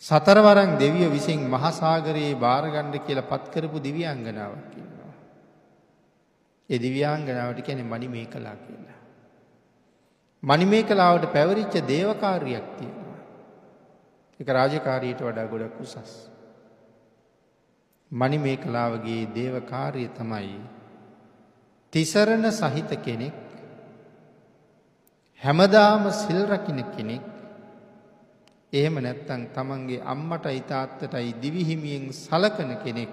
සතරවරන් දෙවියෝ විසින් මහා සාගරයේ බාරගන්න කියලා පත් කරපු දිව්‍යාංගනාවක් ඉන්නවා. ඒ දිව්‍යාංගනාවට කියන්නේ මණිමේකලා කියලා. මණිමේකලාවට පැවරිච්ච දේවකාරියක් තියෙනවා. ඒක රාජකාරියට වඩා ගොඩක් උසස්. මණිමේකලාවගේ දේවකාරිය තමයි තිසරණ සහිත කෙනෙක්, හැමදාම සිල් රකින්න කෙනෙක්, එහෙම නැත්නම් තමන්ගේ අම්මටයි තාත්තටයි දිවිහිමියෙන් සලකන කෙනෙක්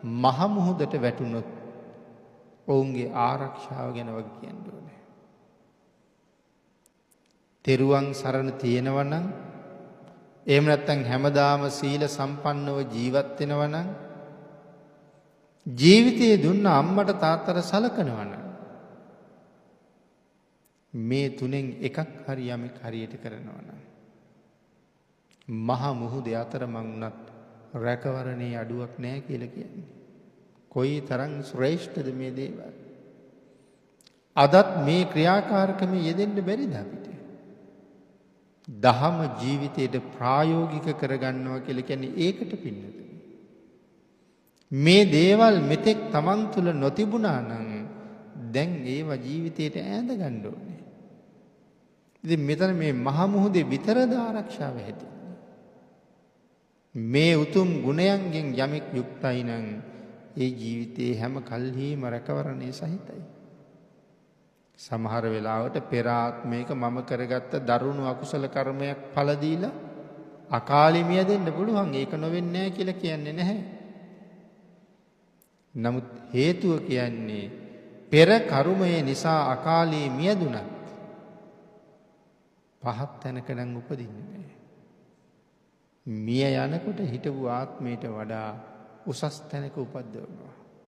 මහ මුහුදට වැටුනොත් ඔවුන්ගේ ආරක්ෂාව ගැන වගේ කියන්න ඕනේ. තෙරුවන් සරණ තියෙනවා නම්, එහෙම නැත්නම් හැමදාම සීල සම්පන්නව ජීවත් වෙනවා නම්, ජීවිතයේ දුන්න අම්මට තාත්තට සලකනවා නම්, මේ තුනෙන් එකක් හරි යමෙක් හරියට කරනවා නම් මහා මුහුදේ අතරමං වුණත් රැකවරණේ අඩුවක් නැහැ කියලා කියන්නේ. කොයි තරම් ශ්‍රේෂ්ඨද මේ දේවල්. අදත් මේ ක්‍රියාකාරකමේ යෙදෙන්න බැරිද අපිට? දහම ජීවිතයට ප්‍රායෝගික කරගන්නවා කියලා කියන්නේ ඒකට පින්නතුනි. මේ දේවල් මෙතෙක් Taman තුල නොතිබුණා නම් දැන් ඒවා ජීවිතයට ඈඳ ගන්න ඕනේ. ඉතින් මෙතන මේ මහ මුහුදේ විතරද ආරක්ෂාව හැදෙන්නේ? මේ උතුම් ගුණයන්ගෙන් යමෙක් යුක්තයි නම් ඒ ජීවිතේ හැම කල්හිම රැකවරණේ සහිතයි. සමහර වෙලාවට පෙර ආත්මයක මම කරගත්ත දරුණු අකුසල කර්මයක් ඵල දීලා අකාලේ මියදෙන්න පුළුවන්. ඒක නොවෙන්නේ නැහැ කියලා කියන්නේ නැහැ. නමුත් හේතුව කියන්නේ පෙර කර්මය නිසා අකාලේ මියදුනත් පහත් තැනක නම් උපදින්නේ නැහැ. මිය යනකොට හිටපු ආත්මයට වඩා උසස් තැනක උපද්දවනවා.